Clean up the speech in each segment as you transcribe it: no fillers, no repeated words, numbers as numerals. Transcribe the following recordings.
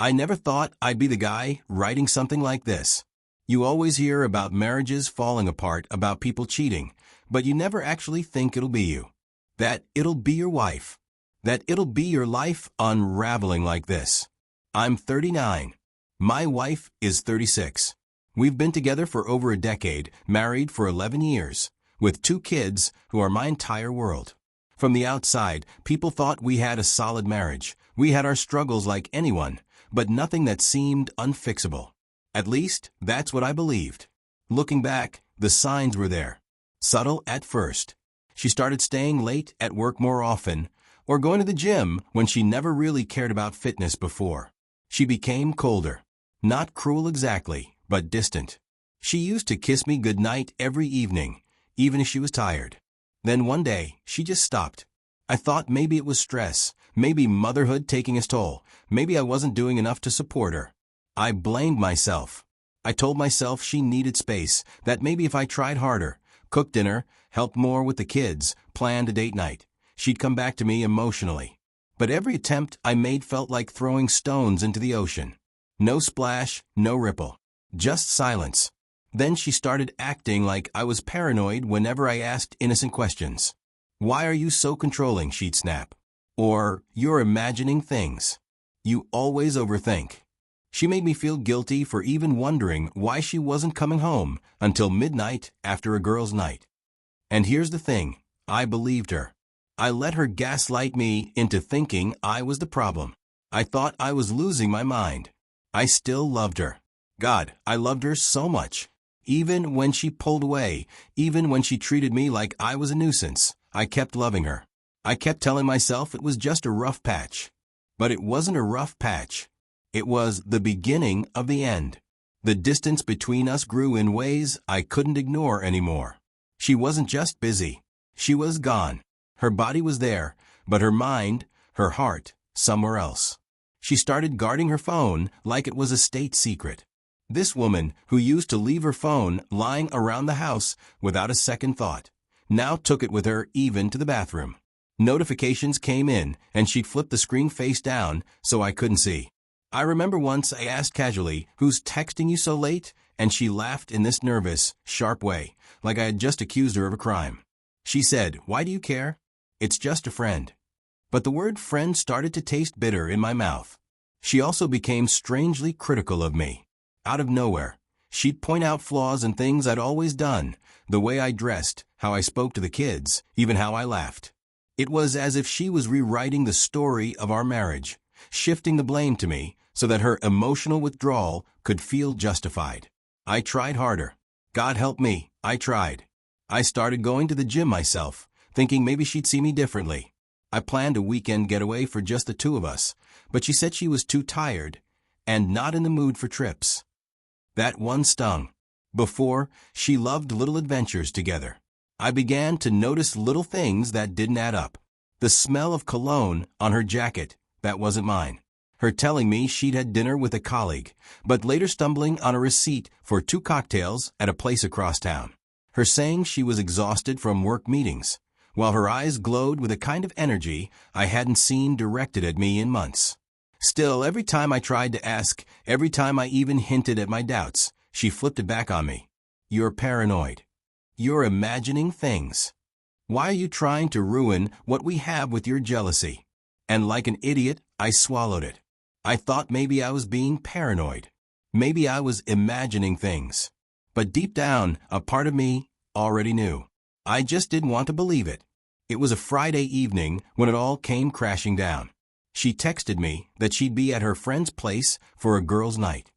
I never thought I'd be the guy writing something like this. You always hear about marriages falling apart, about people cheating, but you never actually think it'll be you. That it'll be your wife. That it'll be your life unraveling like this. I'm 39. My wife is 36. We've been together for over a decade, married for 11 years, with 2 kids who are my entire world. From the outside, people thought we had a solid marriage. We had our struggles like anyone, but nothing that seemed unfixable. At least, that's what I believed. Looking back, the signs were there. Subtle at first. She started staying late at work more often, or going to the gym when she never really cared about fitness before. She became colder. Not cruel exactly, but distant. She used to kiss me goodnight every evening, even if she was tired. Then one day, she just stopped. I thought maybe it was stress, maybe motherhood taking its toll, maybe I wasn't doing enough to support her. I blamed myself. I told myself she needed space, that maybe if I tried harder, cooked dinner, helped more with the kids, planned a date night, she'd come back to me emotionally. But every attempt I made felt like throwing stones into the ocean. No splash, no ripple. Just silence. Then she started acting like I was paranoid whenever I asked innocent questions. "Why are you so controlling?" she'd snap. Or, "You're imagining things. You always overthink." She made me feel guilty for even wondering why she wasn't coming home until midnight after a girls' night. And here's the thing, I believed her. I let her gaslight me into thinking I was the problem. I thought I was losing my mind. I still loved her. God, I loved her so much. Even when she pulled away, even when she treated me like I was a nuisance, I kept loving her. I kept telling myself it was just a rough patch. But it wasn't a rough patch. It was the beginning of the end. The distance between us grew in ways I couldn't ignore anymore. She wasn't just busy. She was gone. Her body was there, but her mind, her heart, somewhere else. She started guarding her phone like it was a state secret. This woman, who used to leave her phone lying around the house without a second thought, now took it with her even to the bathroom. Notifications came in, and she'd flip the screen face down so I couldn't see. I remember once I asked casually, "Who's texting you so late?" And she laughed in this nervous, sharp way, like I had just accused her of a crime. She said, "Why do you care? It's just a friend." But the word friend started to taste bitter in my mouth. She also became strangely critical of me. Out of nowhere, she'd point out flaws in things I'd always done, the way I dressed, how I spoke to the kids, even how I laughed. It was as if she was rewriting the story of our marriage, shifting the blame to me so that her emotional withdrawal could feel justified. I tried harder. God help me, I tried. I started going to the gym myself, thinking maybe she'd see me differently. I planned a weekend getaway for just the 2 of us, but she said she was too tired and not in the mood for trips. That one stung. Before, she loved little adventures together. I began to notice little things that didn't add up. The smell of cologne on her jacket, that wasn't mine. Her telling me she'd had dinner with a colleague, but later stumbling on a receipt for 2 cocktails at a place across town. Her saying she was exhausted from work meetings, while her eyes glowed with a kind of energy I hadn't seen directed at me in months. Still, every time I tried to ask, every time I even hinted at my doubts, she flipped it back on me. "You're paranoid. You're imagining things. Why are you trying to ruin what we have with your jealousy?" And like an idiot, I swallowed it. I thought maybe I was being paranoid. Maybe I was imagining things. But deep down, a part of me already knew. I just didn't want to believe it. It was a Friday evening when it all came crashing down. She texted me that she'd be at her friend's place for a girls' night.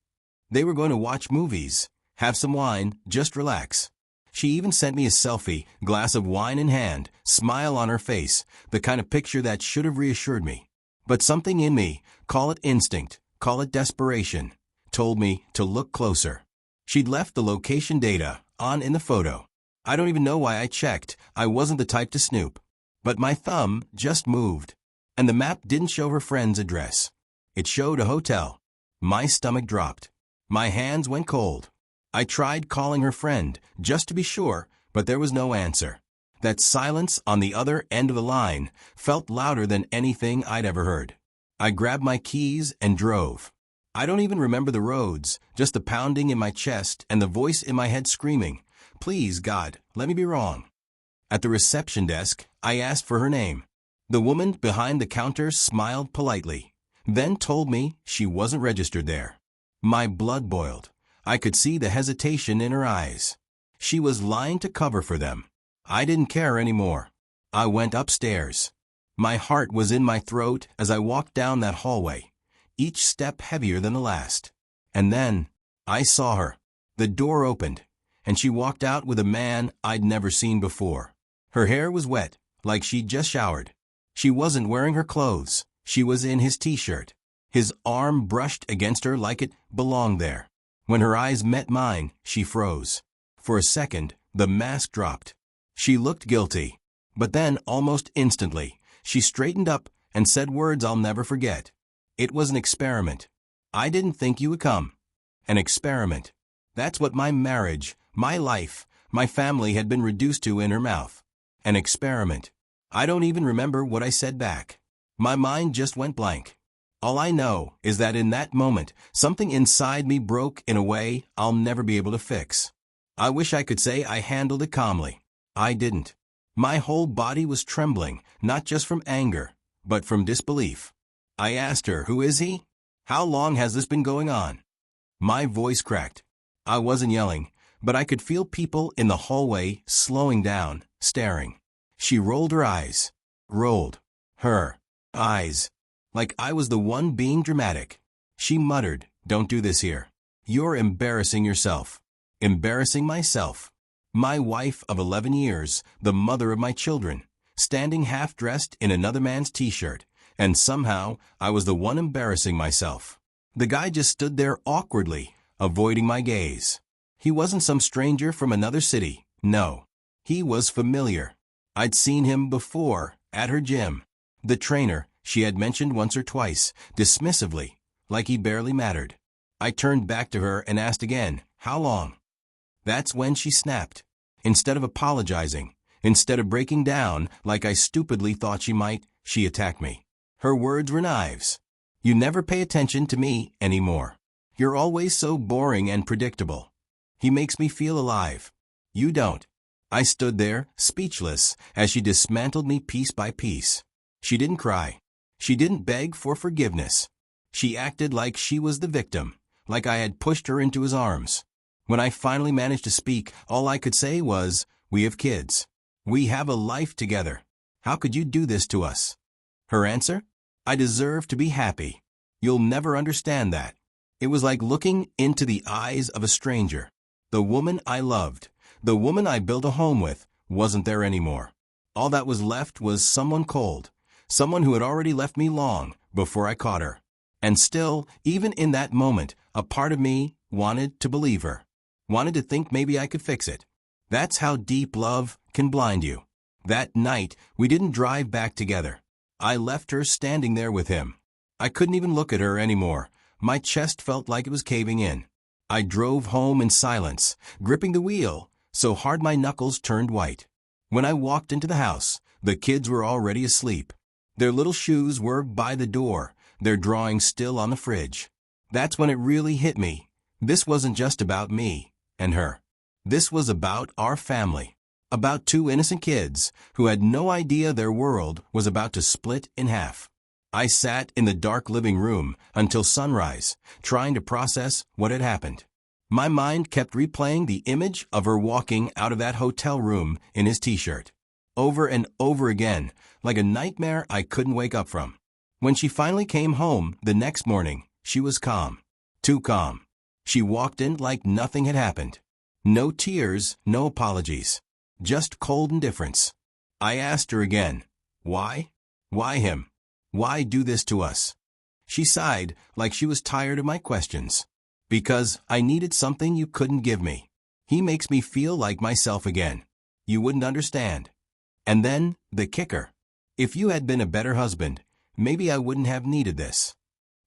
They were going to watch movies, have some wine, just relax. She even sent me a selfie, glass of wine in hand, smile on her face, the kind of picture that should have reassured me. But something in me, call it instinct, call it desperation, told me to look closer. She'd left the location data on in the photo. I don't even know why I checked. I wasn't the type to snoop. But my thumb just moved. And the map didn't show her friend's address. It showed a hotel. My stomach dropped. My hands went cold. I tried calling her friend, just to be sure, but there was no answer. That silence on the other end of the line felt louder than anything I'd ever heard. I grabbed my keys and drove. I don't even remember the roads, just the pounding in my chest and the voice in my head screaming, "Please, God, let me be wrong." At the reception desk, I asked for her name. The woman behind the counter smiled politely, then told me she wasn't registered there. My blood boiled. I could see the hesitation in her eyes. She was lying to cover for them. I didn't care anymore. I went upstairs. My heart was in my throat as I walked down that hallway, each step heavier than the last. And then, I saw her. The door opened, and she walked out with a man I'd never seen before. Her hair was wet, like she'd just showered. She wasn't wearing her clothes. She was in his t-shirt. His arm brushed against her like it belonged there. When her eyes met mine, she froze. For a second, the mask dropped. She looked guilty. But then, almost instantly, she straightened up and said words I'll never forget. "It was an experiment. I didn't think you would come." An experiment. That's what my marriage, my life, my family had been reduced to in her mouth. An experiment. I don't even remember what I said back. My mind just went blank. All I know is that in that moment, something inside me broke in a way I'll never be able to fix. I wish I could say I handled it calmly. I didn't. My whole body was trembling, not just from anger, but from disbelief. I asked her, "Who is he? How long has this been going on?" My voice cracked. I wasn't yelling, but I could feel people in the hallway slowing down, staring. She rolled her eyes. Rolled. Her eyes. Like I was the one being dramatic. She muttered, "Don't do this here. You're embarrassing yourself." Embarrassing myself. My wife of 11 years, the mother of my children, standing half-dressed in another man's t-shirt, and somehow I was the one embarrassing myself. The guy just stood there awkwardly, avoiding my gaze. He wasn't some stranger from another city. No. He was familiar. I'd seen him before, at her gym. The trainer, she had mentioned once or twice, dismissively, like he barely mattered. I turned back to her and asked again, "How long?" That's when she snapped. Instead of apologizing, instead of breaking down like I stupidly thought she might, she attacked me. Her words were knives. "You never pay attention to me anymore. You're always so boring and predictable. He makes me feel alive. You don't." I stood there, speechless, as she dismantled me piece by piece. She didn't cry. She didn't beg for forgiveness. She acted like she was the victim, like I had pushed her into his arms. When I finally managed to speak, all I could say was, "We have kids. We have a life together. How could you do this to us?" Her answer? "I deserve to be happy. You'll never understand that." It was like looking into the eyes of a stranger. The woman I loved, the woman I built a home with, wasn't there anymore. All that was left was someone cold, someone who had already left me long before I caught her. And still, even in that moment, a part of me wanted to believe her. Wanted to think maybe I could fix it. That's how deep love can blind you. That night, we didn't drive back together. I left her standing there with him. I couldn't even look at her anymore. My chest felt like it was caving in. I drove home in silence, gripping the wheel, so hard my knuckles turned white. When I walked into the house, the kids were already asleep. Their little shoes were by the door, their drawings still on the fridge. That's when it really hit me. This wasn't just about me and her. This was about our family. About two innocent kids who had no idea their world was about to split in half. I sat in the dark living room until sunrise, trying to process what had happened. My mind kept replaying the image of her walking out of that hotel room in his t-shirt. Over and over again, like a nightmare I couldn't wake up from. When she finally came home the next morning, she was calm. Too calm. She walked in like nothing had happened. No tears, no apologies. Just cold indifference. I asked her again, "Why? Why him? Why do this to us?" She sighed like she was tired of my questions. "Because I needed something you couldn't give me. He makes me feel like myself again. You wouldn't understand." And then, the kicker. If you had been a better husband, maybe I wouldn't have needed this.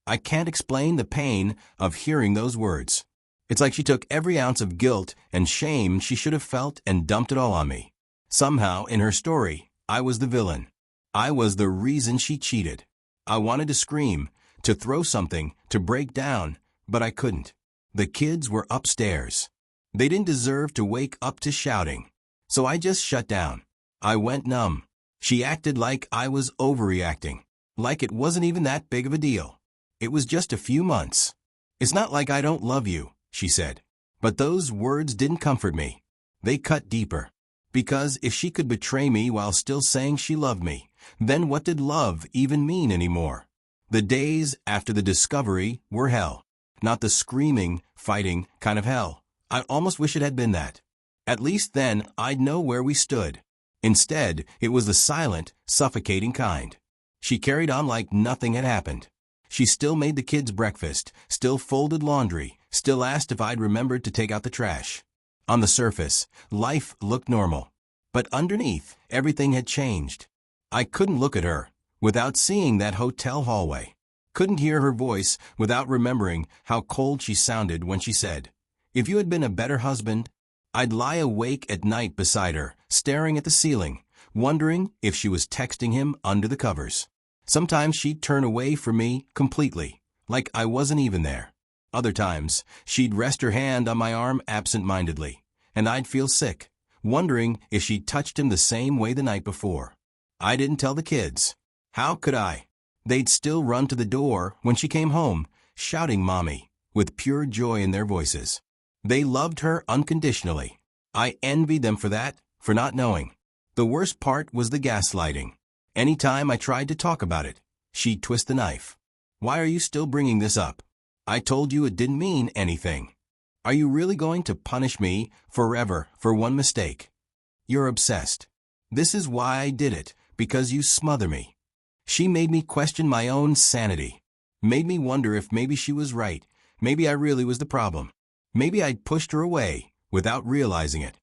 I can't explain the pain of hearing those words. It's like she took every ounce of guilt and shame she should have felt and dumped it all on me. Somehow, in her story, I was the villain. I was the reason she cheated. I wanted to scream, to throw something, to break down, But I couldn't. The kids were upstairs. They didn't deserve to wake up to shouting. So I just shut down. I went numb. She acted like I was overreacting. Like it wasn't even that big of a deal. It was just a few months. It's not like I don't love you, she said. But those words didn't comfort me. They cut deeper. Because if she could betray me while still saying she loved me, then what did love even mean anymore? The days after the discovery were hell. Not the screaming, fighting kind of hell. I almost wish it had been that. At least then I'd know where we stood. Instead, it was the silent, suffocating kind. She carried on like nothing had happened. She still made the kids breakfast, still folded laundry, still asked if I'd remembered to take out the trash. On the surface, life looked normal. But underneath, everything had changed. I couldn't look at her without seeing that hotel hallway. Couldn't hear her voice without remembering how cold she sounded when she said, "If you had been a better husband." I'd lie awake at night beside her, staring at the ceiling, wondering if she was texting him under the covers. Sometimes she'd turn away from me completely, like I wasn't even there. Other times, she'd rest her hand on my arm absent-mindedly, and I'd feel sick, wondering if she'd touched him the same way the night before. I didn't tell the kids. How could I? They'd still run to the door when she came home, shouting "Mommy," with pure joy in their voices. They loved her unconditionally. I envied them for that, for not knowing. The worst part was the gaslighting. Any time I tried to talk about it, she'd twist the knife. "Why are you still bringing this up? I told you it didn't mean anything. Are you really going to punish me forever for one mistake? You're obsessed. This is why I did it, because you smother me." She made me question my own sanity. Made me wonder if maybe she was right. Maybe I really was the problem. Maybe I'd pushed her away without realizing it.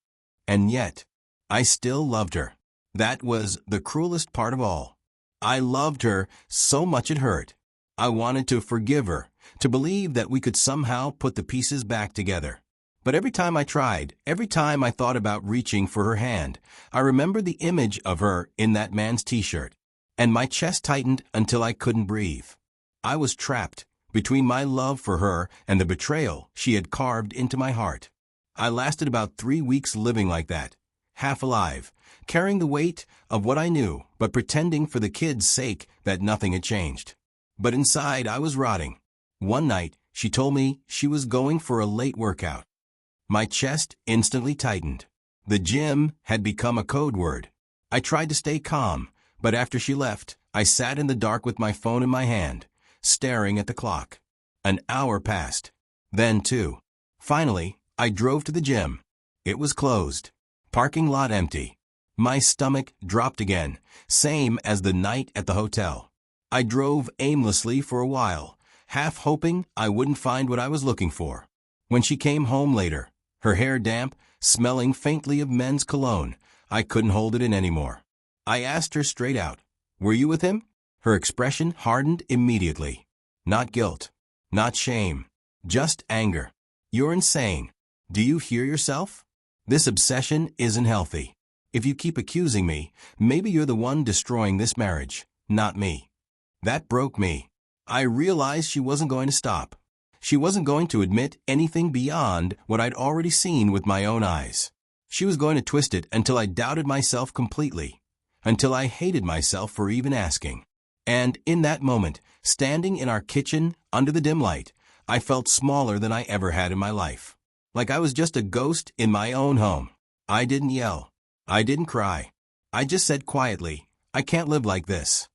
And yet, I still loved her. That was the cruelest part of all. I loved her so much it hurt. I wanted to forgive her, to believe that we could somehow put the pieces back together. But every time I tried, every time I thought about reaching for her hand, I remembered the image of her in that man's t-shirt, and my chest tightened until I couldn't breathe. I was trapped between my love for her and the betrayal she had carved into my heart. I lasted about 3 weeks living like that, half alive, carrying the weight of what I knew, but pretending for the kids' sake that nothing had changed. But inside I was rotting. One night, she told me she was going for a late workout. My chest instantly tightened. The gym had become a code word. I tried to stay calm, but after she left, I sat in the dark with my phone in my hand, staring at the clock. An hour passed. Then 2. Finally, I drove to the gym. It was closed. Parking lot empty. My stomach dropped again, same as the night at the hotel. I drove aimlessly for a while, half hoping I wouldn't find what I was looking for. When she came home later, her hair damp, smelling faintly of men's cologne, I couldn't hold it in anymore. I asked her straight out, "Were you with him?" Her expression hardened immediately. Not guilt. Not shame. Just anger. "You're insane. Do you hear yourself? This obsession isn't healthy. If you keep accusing me, maybe you're the one destroying this marriage, not me." That broke me. I realized she wasn't going to stop. She wasn't going to admit anything beyond what I'd already seen with my own eyes. She was going to twist it until I doubted myself completely, until I hated myself for even asking. And in that moment, standing in our kitchen under the dim light, I felt smaller than I ever had in my life. Like I was just a ghost in my own home. I didn't yell. I didn't cry. I just said quietly, "I can't live like this."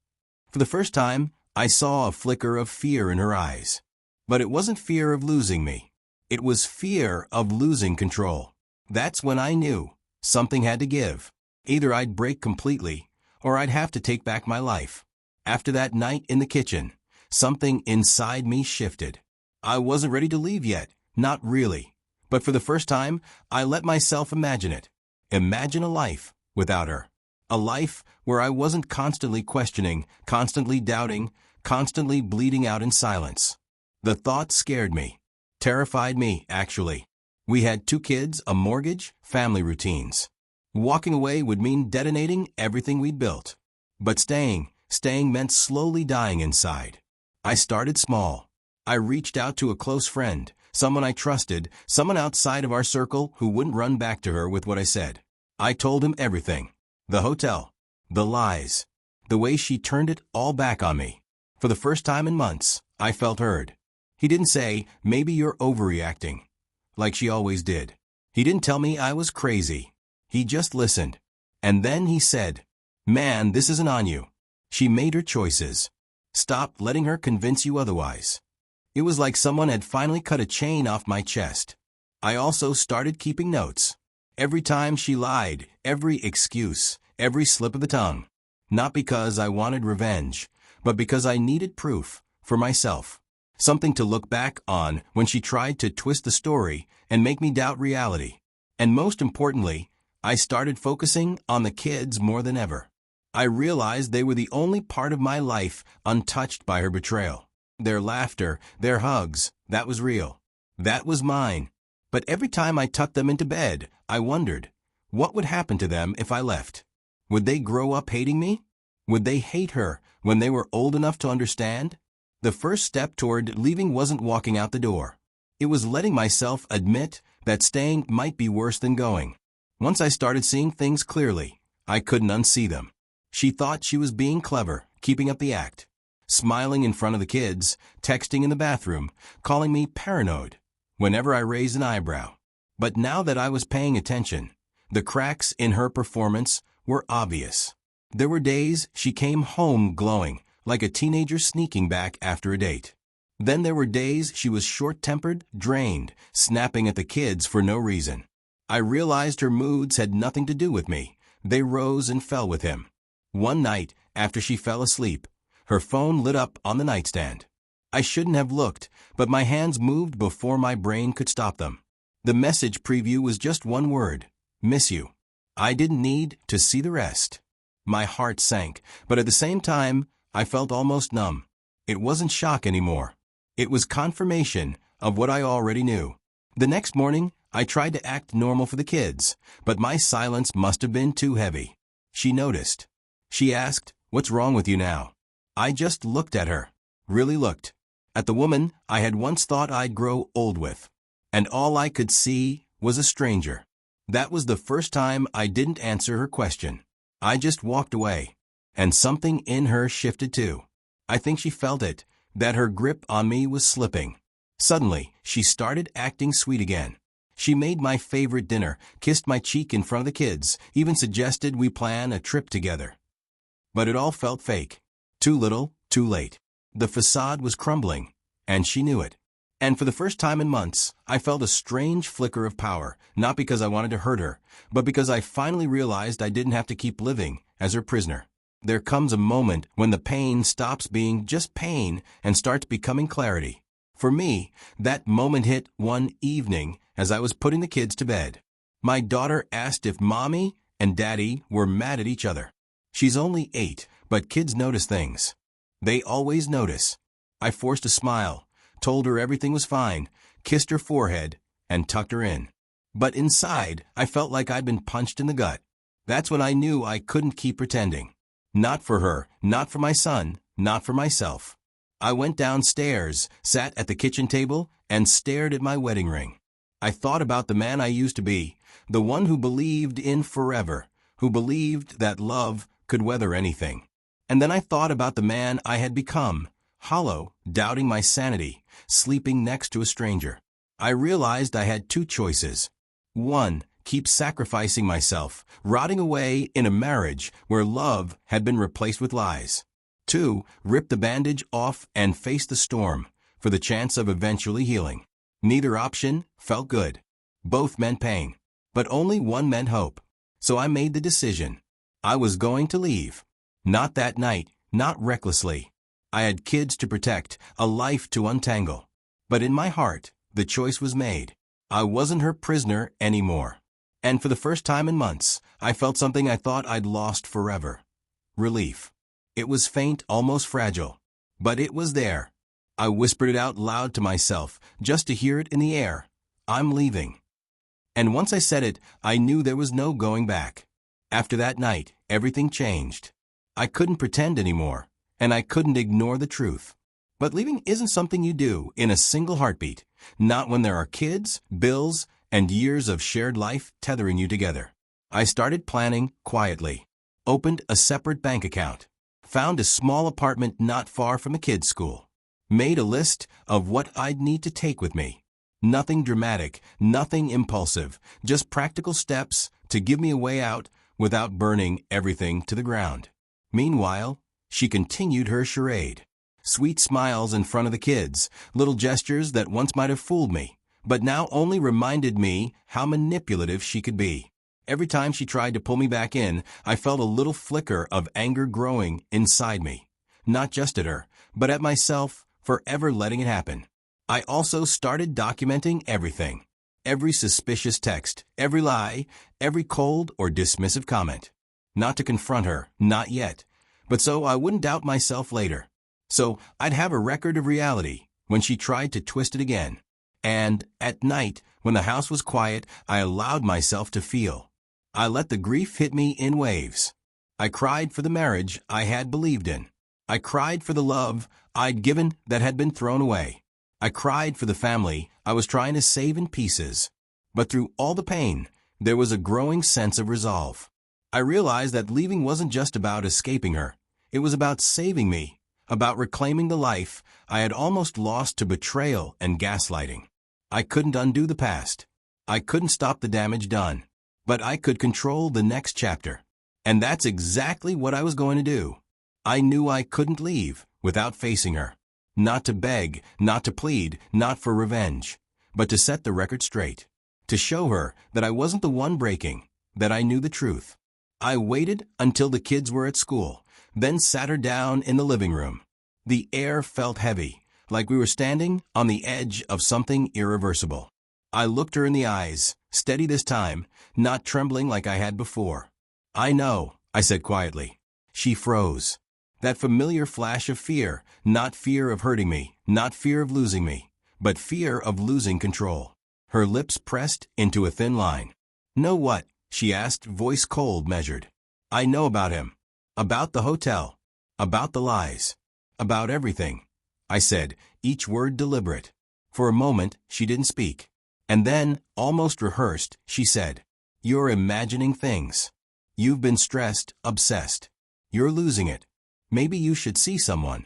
For the first time, I saw a flicker of fear in her eyes. But it wasn't fear of losing me. It was fear of losing control. That's when I knew something had to give. Either I'd break completely, or I'd have to take back my life. After that night in the kitchen, something inside me shifted. I wasn't ready to leave yet, not really. But for the first time, I let myself imagine it. Imagine a life without her. A life where I wasn't constantly questioning, constantly doubting, constantly bleeding out in silence. The thought scared me. Terrified me, actually. We had 2 kids, a mortgage, family routines. Walking away would mean detonating everything we'd built. But staying meant slowly dying inside. I started small. I reached out to a close friend, someone I trusted, someone outside of our circle who wouldn't run back to her with what I said. I told him everything. The hotel. The lies. The way she turned it all back on me. For the first time in months, I felt heard. He didn't say, maybe you're overreacting, like she always did. He didn't tell me I was crazy. He just listened. And then he said, man, this isn't on you. She made her choices. Stop letting her convince you otherwise. It was like someone had finally cut a chain off my chest. I also started keeping notes. Every time she lied, every excuse, every slip of the tongue. Not because I wanted revenge, but because I needed proof for myself. Something to look back on when she tried to twist the story and make me doubt reality. And most importantly, I started focusing on the kids more than ever. I realized they were the only part of my life untouched by her betrayal. Their laughter, their hugs, that was real. That was mine. But every time I tucked them into bed, I wondered, what would happen to them if I left? Would they grow up hating me? Would they hate her when they were old enough to understand? The first step toward leaving wasn't walking out the door. It was letting myself admit that staying might be worse than going. Once I started seeing things clearly, I couldn't unsee them. She thought she was being clever, keeping up the act. Smiling in front of the kids, texting in the bathroom, calling me paranoid whenever I raised an eyebrow. But now that I was paying attention, the cracks in her performance were obvious. There were days she came home glowing, like a teenager sneaking back after a date. Then there were days she was short-tempered, drained, snapping at the kids for no reason. I realized her moods had nothing to do with me. They rose and fell with him. One night, after she fell asleep, her phone lit up on the nightstand. I shouldn't have looked, but my hands moved before my brain could stop them. The message preview was just one word: miss you. I didn't need to see the rest. My heart sank, but at the same time, I felt almost numb. It wasn't shock anymore. It was confirmation of what I already knew. The next morning, I tried to act normal for the kids, but my silence must have been too heavy. She noticed. She asked, "What's wrong with you now?" I just looked at her. Really looked. At the woman I had once thought I'd grow old with. And all I could see was a stranger. That was the first time I didn't answer her question. I just walked away. And something in her shifted too. I think she felt it, that her grip on me was slipping. Suddenly, she started acting sweet again. She made my favorite dinner, kissed my cheek in front of the kids, even suggested we plan a trip together. But it all felt fake. Too little, too late. The facade was crumbling, and she knew it. And for the first time in months, I felt a strange flicker of power, not because I wanted to hurt her, but because I finally realized I didn't have to keep living as her prisoner. There comes a moment when the pain stops being just pain and starts becoming clarity. For me, that moment hit one evening as I was putting the kids to bed. My daughter asked if Mommy and Daddy were mad at each other. She's only 8, but kids notice things. They always notice. I forced a smile, told her everything was fine, kissed her forehead, and tucked her in. But inside, I felt like I'd been punched in the gut. That's when I knew I couldn't keep pretending. Not for her, not for my son, not for myself. I went downstairs, sat at the kitchen table, and stared at my wedding ring. I thought about the man I used to be, the one who believed in forever, who believed that love could weather anything. And then I thought about the man I had become, hollow, doubting my sanity, sleeping next to a stranger. I realized I had two choices. 1, keep sacrificing myself, rotting away in a marriage where love had been replaced with lies. 2, rip the bandage off and face the storm, for the chance of eventually healing. Neither option felt good. Both meant pain, but only one meant hope. So I made the decision. I was going to leave. Not that night, not recklessly. I had kids to protect, a life to untangle. But in my heart, the choice was made. I wasn't her prisoner anymore. And for the first time in months, I felt something I thought I'd lost forever. Relief. It was faint, almost fragile. But it was there. I whispered it out loud to myself, just to hear it in the air. I'm leaving. And once I said it, I knew there was no going back. After that night, everything changed. I couldn't pretend anymore, and I couldn't ignore the truth. But leaving isn't something you do in a single heartbeat, not when there are kids, bills, and years of shared life tethering you together. I started planning quietly, opened a separate bank account, found a small apartment not far from a kid's school, made a list of what I'd need to take with me. Nothing dramatic, nothing impulsive, just practical steps to give me a way out without burning everything to the ground. Meanwhile, she continued her charade. Sweet smiles in front of the kids, little gestures that once might have fooled me, but now only reminded me how manipulative she could be. Every time she tried to pull me back in, I felt a little flicker of anger growing inside me. Not just at her, but at myself for ever letting it happen. I also started documenting everything. Every suspicious text, every lie, every cold or dismissive comment. Not to confront her, not yet, but so I wouldn't doubt myself later. So I'd have a record of reality when she tried to twist it again. And at night, when the house was quiet, I allowed myself to feel. I let the grief hit me in waves. I cried for the marriage I had believed in. I cried for the love I'd given that had been thrown away. I cried for the family I was trying to save in pieces. But through all the pain, there was a growing sense of resolve. I realized that leaving wasn't just about escaping her. It was about saving me, about reclaiming the life I had almost lost to betrayal and gaslighting. I couldn't undo the past. I couldn't stop the damage done. But I could control the next chapter. And that's exactly what I was going to do. I knew I couldn't leave without facing her. Not to beg, not to plead, not for revenge, but to set the record straight. To show her that I wasn't the one breaking, that I knew the truth. I waited until the kids were at school, then sat her down in the living room. The air felt heavy, like we were standing on the edge of something irreversible. I looked her in the eyes, steady this time, not trembling like I had before. "I know," I said quietly. She froze. That familiar flash of fear, not fear of hurting me, not fear of losing me, but fear of losing control. Her lips pressed into a thin line. "Know what?" she asked, voice cold, measured. "I know about him. About the hotel. About the lies. About everything," I said, each word deliberate. For a moment, she didn't speak. And then, almost rehearsed, she said, "You're imagining things. You've been stressed, obsessed. You're losing it. Maybe you should see someone."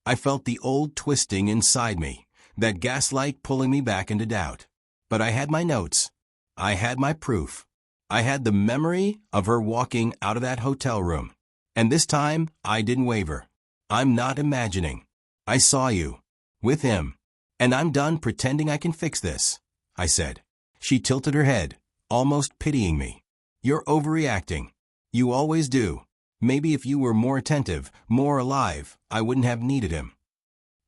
I felt the old twisting inside me, that gaslight pulling me back into doubt. But I had my notes. I had my proof. I had the memory of her walking out of that hotel room. And this time, I didn't waver. "I'm not imagining. I saw you. With him. And I'm done pretending I can fix this," I said. She tilted her head, almost pitying me. "You're overreacting. You always do. Maybe if you were more attentive, more alive, I wouldn't have needed him."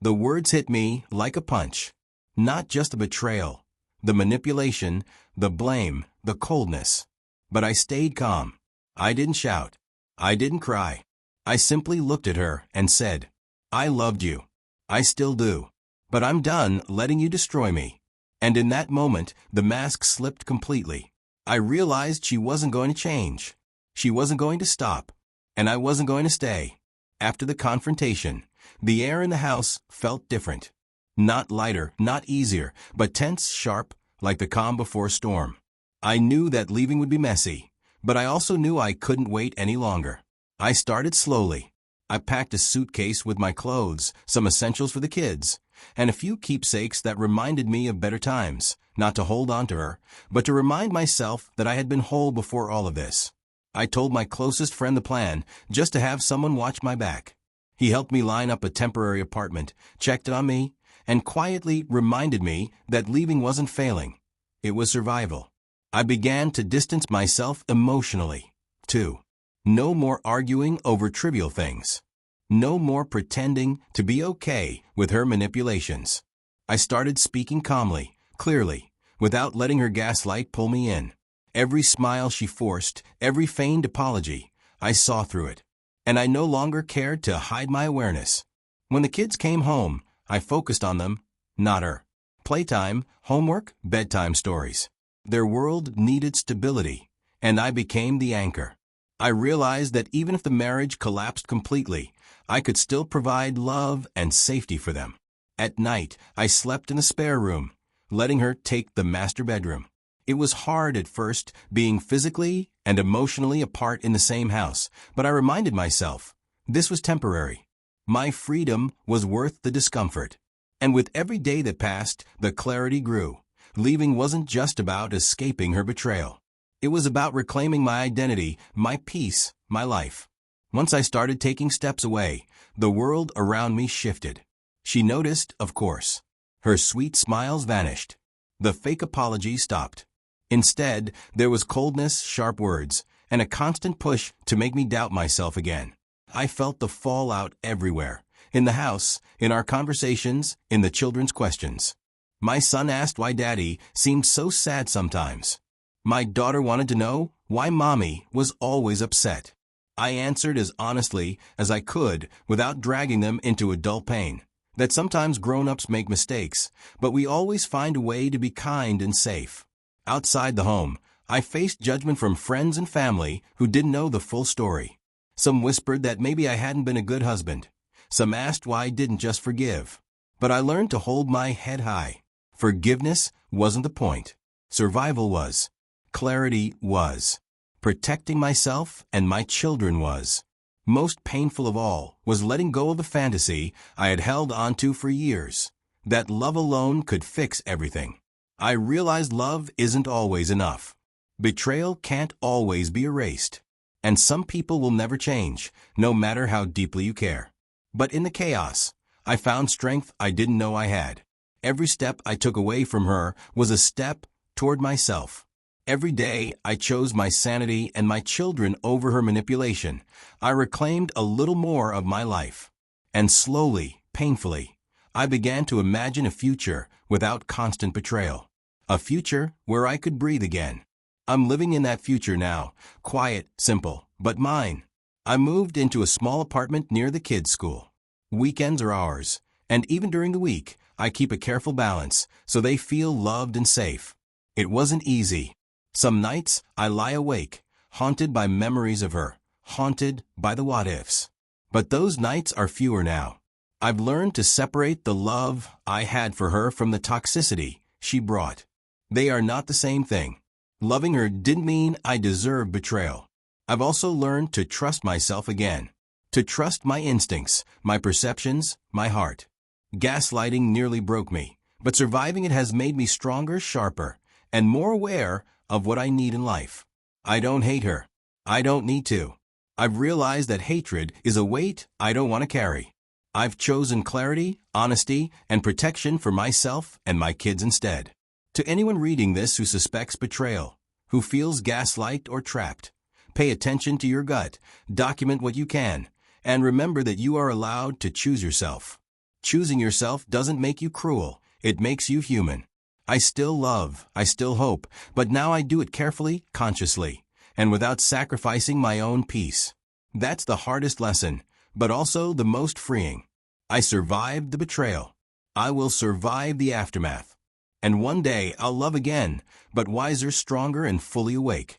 The words hit me like a punch. Not just the betrayal, the manipulation, the blame, the coldness. But I stayed calm. I didn't shout. I didn't cry. I simply looked at her and said, "I loved you. I still do. But I'm done letting you destroy me." And in that moment, the mask slipped completely. I realized she wasn't going to change. She wasn't going to stop. And I wasn't going to stay. After the confrontation, the air in the house felt different. Not lighter, not easier, but tense, sharp, like the calm before a storm. I knew that leaving would be messy, but I also knew I couldn't wait any longer. I started slowly. I packed a suitcase with my clothes, some essentials for the kids, and a few keepsakes that reminded me of better times, not to hold on to her, but to remind myself that I had been whole before all of this. I told my closest friend the plan, just to have someone watch my back. He helped me line up a temporary apartment, checked on me, and quietly reminded me that leaving wasn't failing. It was survival. I began to distance myself emotionally, too. No more arguing over trivial things. No more pretending to be okay with her manipulations. I started speaking calmly, clearly, without letting her gaslight pull me in. Every smile she forced, every feigned apology, I saw through it. And I no longer cared to hide my awareness. When the kids came home, I focused on them, not her. Playtime, homework, bedtime stories. Their world needed stability, and I became the anchor. I realized that even if the marriage collapsed completely, I could still provide love and safety for them. At night, I slept in the spare room, letting her take the master bedroom. It was hard at first, being physically and emotionally apart in the same house, but I reminded myself, this was temporary. My freedom was worth the discomfort. And with every day that passed, the clarity grew. Leaving wasn't just about escaping her betrayal. It was about reclaiming my identity, my peace, my life. Once I started taking steps away, the world around me shifted. She noticed, of course. Her sweet smiles vanished. The fake apologies stopped. Instead, there was coldness, sharp words, and a constant push to make me doubt myself again. I felt the fallout everywhere. In the house, in our conversations, in the children's questions. My son asked why Daddy seemed so sad sometimes. My daughter wanted to know why Mommy was always upset. I answered as honestly as I could without dragging them into adult pain. That sometimes grown-ups make mistakes, but we always find a way to be kind and safe. Outside the home, I faced judgment from friends and family who didn't know the full story. Some whispered that maybe I hadn't been a good husband. Some asked why I didn't just forgive. But I learned to hold my head high. Forgiveness wasn't the point. Survival was. Clarity was. Protecting myself and my children was. Most painful of all was letting go of the fantasy I had held onto for years. That love alone could fix everything. I realized love isn't always enough. Betrayal can't always be erased. And some people will never change, no matter how deeply you care. But in the chaos, I found strength I didn't know I had. Every step I took away from her was a step toward myself. Every day I chose my sanity and my children over her manipulation. I reclaimed a little more of my life. And slowly, painfully, I began to imagine a future without constant betrayal. A future where I could breathe again. I'm living in that future now, quiet, simple, but mine. I moved into a small apartment near the kids' school. Weekends are ours, and even during the week, I keep a careful balance so they feel loved and safe. It wasn't easy. Some nights, I lie awake, haunted by memories of her, haunted by the what-ifs. But those nights are fewer now. I've learned to separate the love I had for her from the toxicity she brought. They are not the same thing. Loving her didn't mean I deserved betrayal. I've also learned to trust myself again. To trust my instincts, my perceptions, my heart. Gaslighting nearly broke me, but surviving it has made me stronger, sharper, and more aware of what I need in life. I don't hate her. I don't need to. I've realized that hatred is a weight I don't want to carry. I've chosen clarity, honesty, and protection for myself and my kids instead. To anyone reading this who suspects betrayal, who feels gaslight or trapped, pay attention to your gut, document what you can, and remember that you are allowed to choose yourself. Choosing yourself doesn't make you cruel, it makes you human. I still love, I still hope, but now I do it carefully, consciously, and without sacrificing my own peace. That's the hardest lesson, but also the most freeing. I survived the betrayal. I will survive the aftermath. And one day I'll love again, but wiser, stronger, and fully awake.